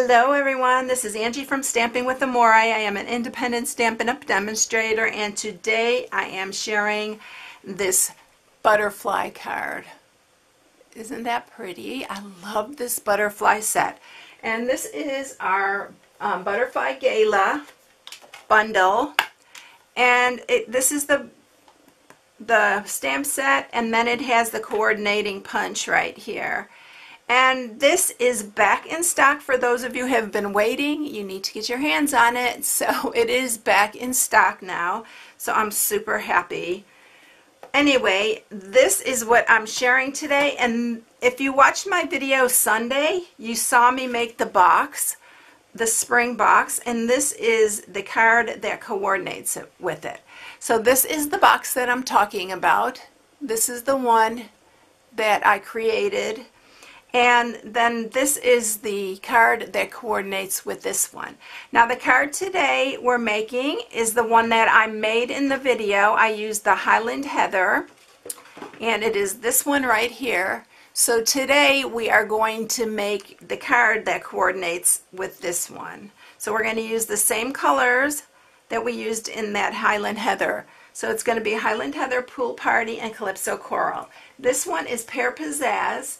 Hello everyone, this is Angie from Stamping with Amore. I am an independent Stampin' Up! Demonstrator, and today I am sharing this butterfly card. Isn't that pretty? I love this butterfly set. And this is our Butterfly Gala Bundle. And this is the stamp set, and then it has the coordinating punch right here. And this is back in stock for those of you who have been waiting. You need to get your hands on it. So it is back in stock now. So I'm super happy. Anyway, this is what I'm sharing today. And if you watched my video Sunday, you saw me make the box, the spring box. And this is the card that coordinates it with it. So this is the box that I'm talking about. This is the one that I created. And then this is the card that coordinates with this one. Now the card today we're making is the one that I made in the video. I used the Highland Heather, and it is this one right here. So today we are going to make the card that coordinates with this one. So we're going to use the same colors that we used in that Highland Heather. So it's going to be Highland Heather, Pool Party, and Calypso Coral. This one is Pear Pizzazz,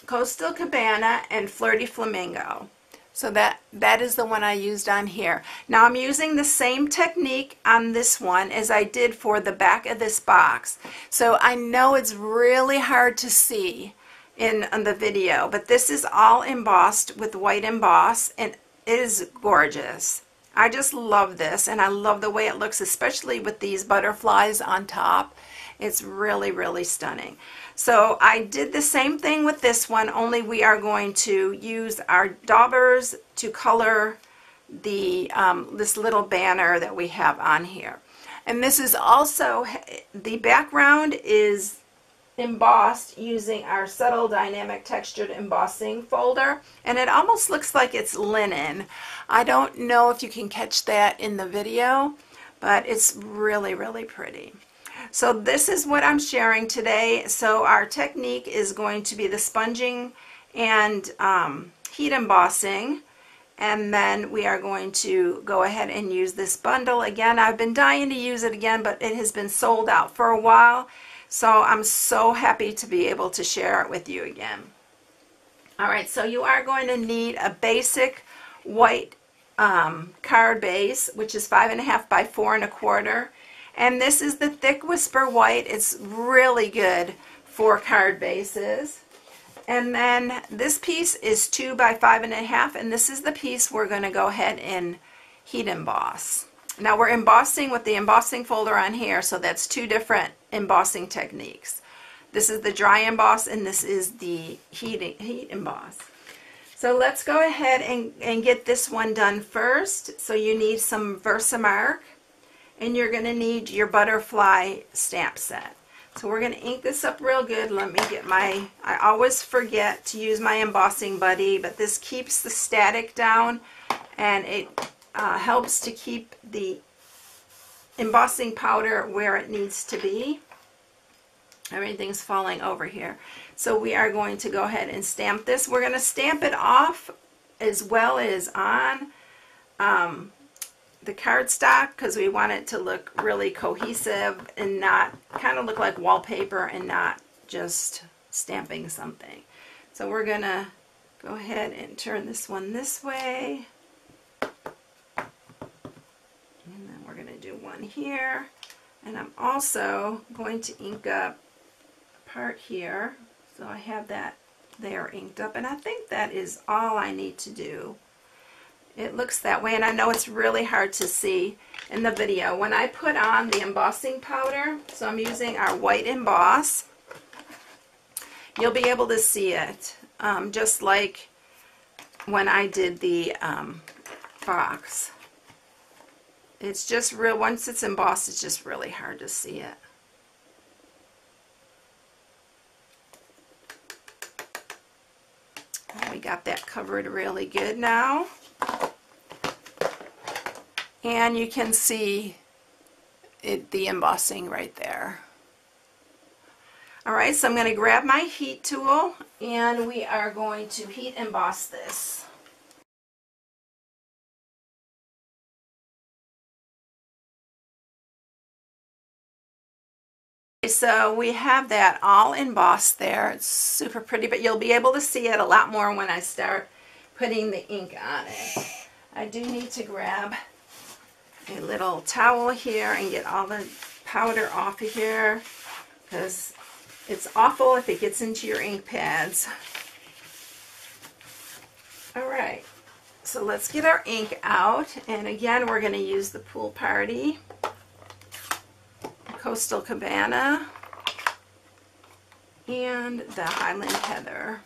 Coastal Cabana, and Flirty Flamingo. So that is the one I used on here. Now I'm using the same technique on this one as I did for the back of this box. So I know it's really hard to see in the video, but this is all embossed with white emboss, and it is gorgeous. I just love this, and I love the way it looks, especially with these butterflies on top. It's really, really stunning. So I did the same thing with this one, only we are going to use our daubers to color the this little banner that we have on here. And this is also, the background is embossed using our Subtle Dynamic Textured Embossing folder, and it almost looks like it's linen. I don't know if you can catch that in the video, but it's really, really pretty. So this is what I'm sharing today. So our technique is going to be the sponging and heat embossing, and then we are going to go ahead and use this bundle again. I've been dying to use it again, but it has been sold out for a while. So I'm so happy to be able to share it with you again. All right, so you are going to need a basic white card base, which is 5.5 by 4 1/4. And this is the Thick Whisper White. It's really good for card bases. And then this piece is 2 by 5.5, and this is the piece we're going to go ahead and heat emboss. Now we're embossing with the embossing folder on here, so that's two different embossing techniques. This is the dry emboss, and this is the heat emboss. So let's go ahead and get this one done first. So you need some Versamark, and you're going to need your butterfly stamp set. So we're going to ink this up real good. Let me get my, I always forget to use my embossing buddy, but this keeps the static down, and it helps to keep the embossing powder where it needs to be. Everything's falling over here. So we are going to go ahead and stamp this. We're going to stamp it off as well as on the cardstock, because we want it to look really cohesive and not kind of look like wallpaper and not just stamping something. So we're going to go ahead and turn this one this way. And then we're going to do one here. And I'm also going to ink up a part here. So I have that there inked up, and I think that is all I need to do. It looks that way, and I know it's really hard to see in the video. When I put on the embossing powder, so I'm using our white emboss, you'll be able to see it, just like when I did the box. It's just real, once it's embossed, it's just really hard to see it. We got that covered really good now. And you can see the embossing right there. Alright, so I'm going to grab my heat tool, and we are going to heat emboss this. So we have that all embossed there. It's super pretty, but you'll be able to see it a lot more when I start putting the ink on it. I do need to grab a little towel here and get all the powder off of here, because it's awful if it gets into your ink pads. Alright, so let's get our ink out, and again we're going to use the Pool Party, Coastal Cabana, and the Highland Heather.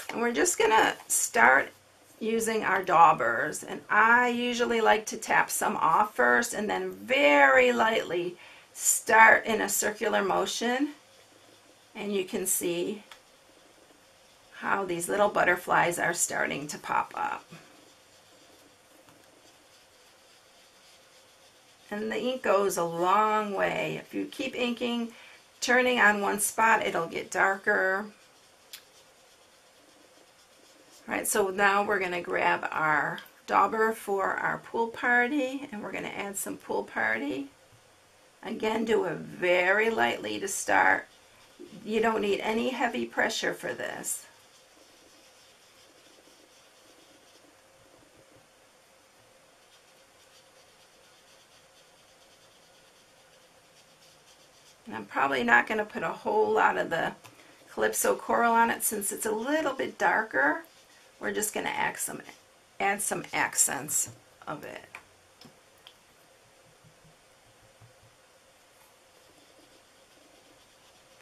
And we're just going to start using our daubers, and I usually like to tap some off first and then very lightly start in a circular motion, and you can see how these little butterflies are starting to pop up. And the ink goes a long way. If you keep inking, turning on one spot, it'll get darker. Alright, so now we're going to grab our dauber for our Pool Party, and we're going to add some Pool Party. Again, do it very lightly to start. You don't need any heavy pressure for this. And I'm probably not going to put a whole lot of the Calypso Coral on it since it's a little bit darker. We're just going to add some accents of it.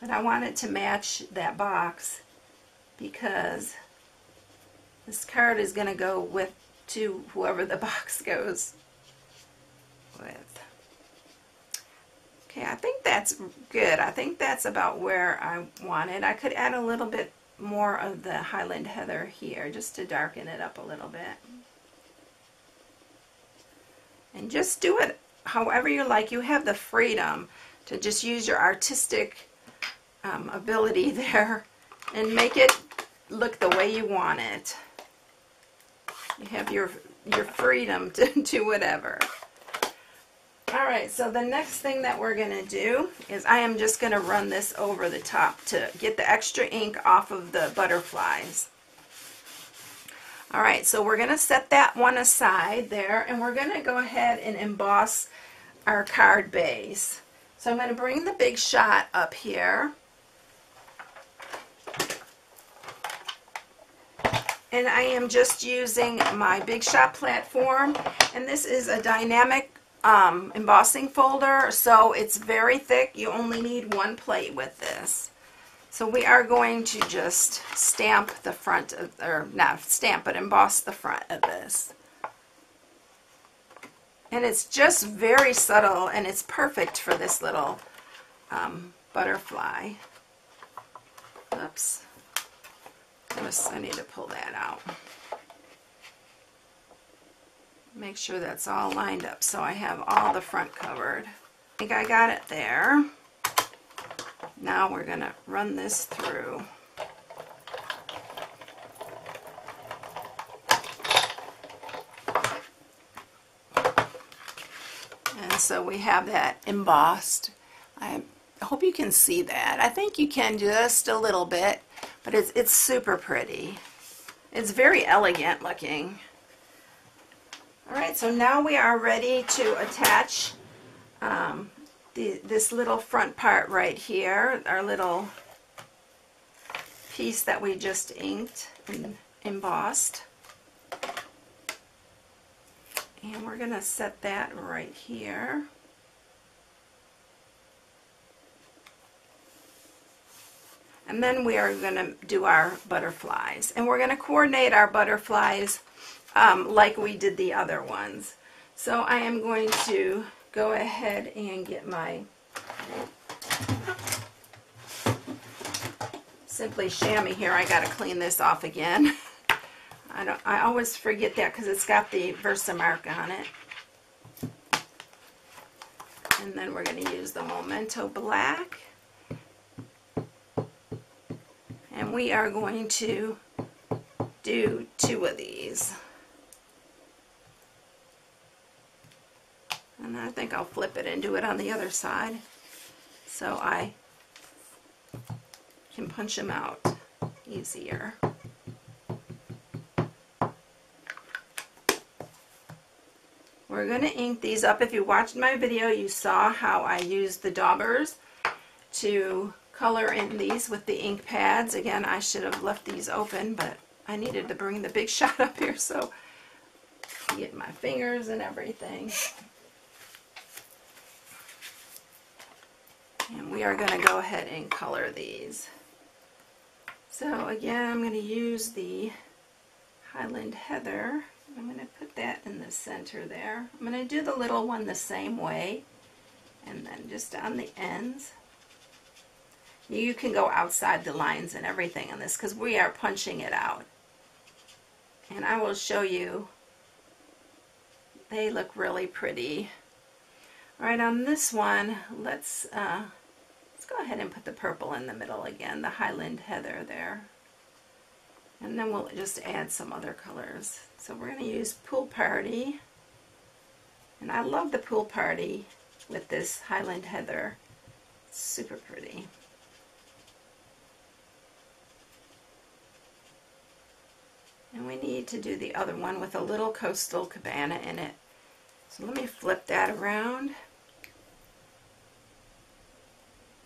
But I want it to match that box because this card is going to go to whoever the box goes with. Okay, I think that's good. I think that's about where I want it. I could add a little bit more of the Highland Heather here just to darken it up a little bit. And just do it however you like. You have the freedom to just use your artistic ability there and make it look the way you want it. You have your freedom to do whatever. Alright, so the next thing that we're going to do is I am just going to run this over the top to get the extra ink off of the butterflies. Alright, so we're going to set that one aside there, and we're going to go ahead and emboss our card base. So I'm going to bring the Big Shot up here. And I am just using my Big Shot platform, and this is a dynamic embossing folder, so it's very thick. You only need one plate with this. So we are going to just stamp the front of, or not stamp, but emboss the front of this. And it's just very subtle, and it's perfect for this little butterfly. Oops. I need to pull that out. Make sure that's all lined up so I have all the front covered. I think I got it there. Now we're going to run this through. And so we have that embossed. I hope you can see that. I think you can just a little bit, but it's super pretty. It's very elegant looking. Alright, so now we are ready to attach this little front part right here, our little piece that we just inked and embossed. And we're going to set that right here. And then we are going to do our butterflies. And we're going to coordinate our butterflies like we did the other ones. So I am going to go ahead and get my Simply Chamois here. I got to clean this off again. I always forget that because it's got the Versamark on it. And then we're going to use the Memento Black. And we are going to do 2 of these. And I think I'll flip it and do it on the other side. so I can punch them out easier. We're going to ink these up. If you watched my video, you saw how I used the daubers to color in these with the ink pads. Again, I should have left these open, but I needed to bring the big shot up here so I get my fingers and everything. And we are going to go ahead and color these. So again, I'm going to use the Highland Heather. I'm going to put that in the center there. I'm going to do the little one the same way, and then just on the ends. You can go outside the lines and everything on this because we are punching it out. And I will show you. They look really pretty. All right, on this one, let's go ahead and put the purple in the middle again, the Highland Heather there. And then we'll just add some other colors. So we're going to use Pool Party. And I love the Pool Party with this Highland Heather. It's super pretty. And we need to do the other one with a little coastal cabana in it. So let me flip that around.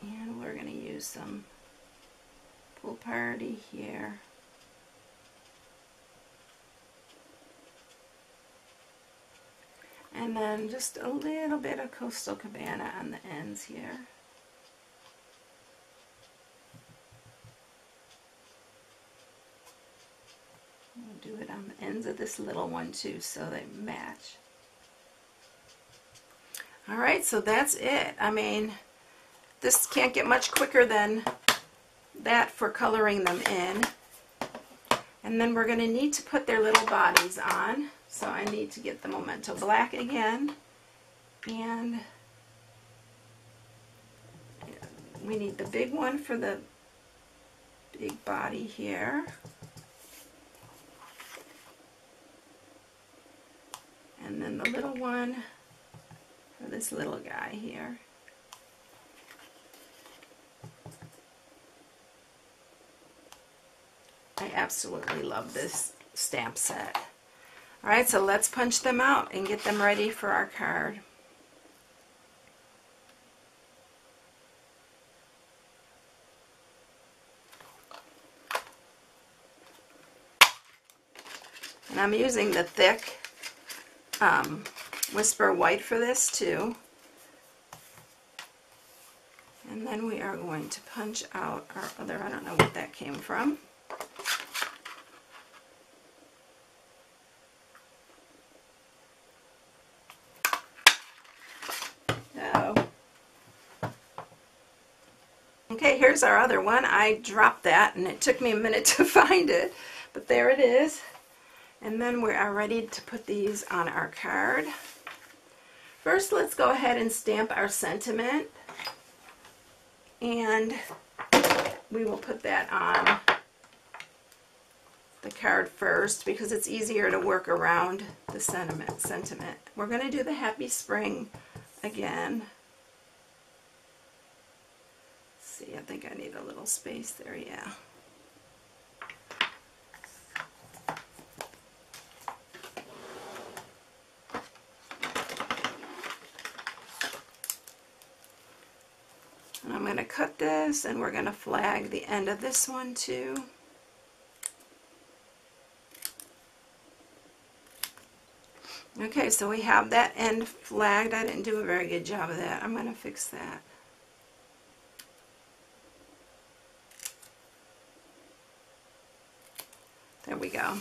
And we're going to use some Pool Party here. And then just a little bit of coastal cabana on the ends here. We'll do it on the ends of this little one too so they match. Alright, so that's it. I mean, this can't get much quicker than that for coloring them in. And then we're going to need to put their little bodies on. So I need to get the Memento Black again. And we need the big one for the big body here. And then the little one for this little guy here. I absolutely love this stamp set. Alright, so let's punch them out and get them ready for our card. And I'm using the thick Whisper White for this too. And then we are going to punch out our other, I don't know what that came from. Okay, here's our other one. I dropped that and it took me a minute to find it, but there it is. And then we are ready to put these on our card. First, let's go ahead and stamp our sentiment. And we will put that on the card first because it's easier to work around the sentiment. We're going to do the Happy Spring again. See, I think I need a little space there, yeah. And I'm going to cut this and we're going to flag the end of this one too. Okay, so we have that end flagged. I didn't do a very good job of that. I'm going to fix that. There we go.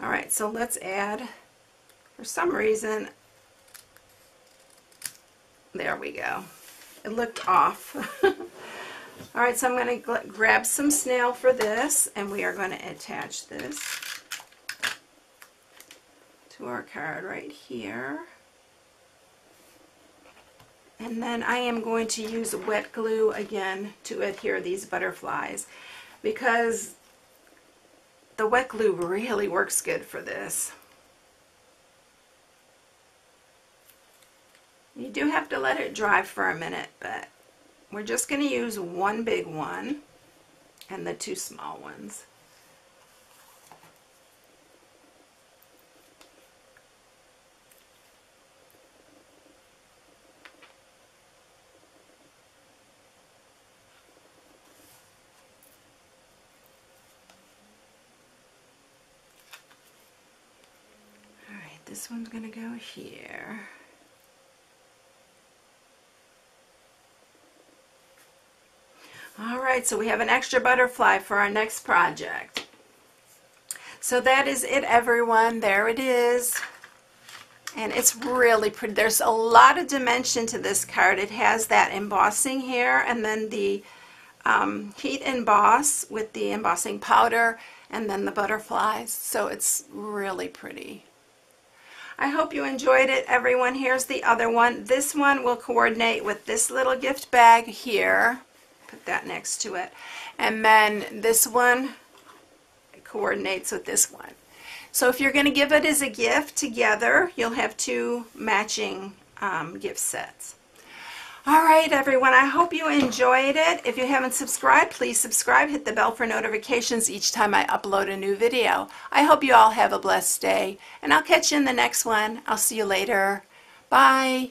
Alright, so let's add, for some reason, there we go. It looked off. Alright, so I'm going to grab some snail for this, and we are going to attach this to our card right here. And then I am going to use wet glue again to adhere these butterflies because the wet glue really works good for this. You do have to let it dry for a minute, but we're just going to use one big one and the two small ones. Alright, this one's going to go here. Alright, so we have an extra butterfly for our next project. So that is it, everyone. There it is. And it's really pretty. There's a lot of dimension to this card. It has that embossing here, and then the Heat Emboss with the embossing powder, and then the butterflies. So it's really pretty. I hope you enjoyed it, everyone. Here's the other one. This one will coordinate with this little gift bag here. Put that next to it. And then this one coordinates with this one. So if you're going to give it as a gift together, you'll have two matching gift sets. All right, everyone, I hope you enjoyed it. If you haven't subscribed, please subscribe. Hit the bell for notifications each time I upload a new video. I hope you all have a blessed day, and I'll catch you in the next one. I'll see you later. Bye.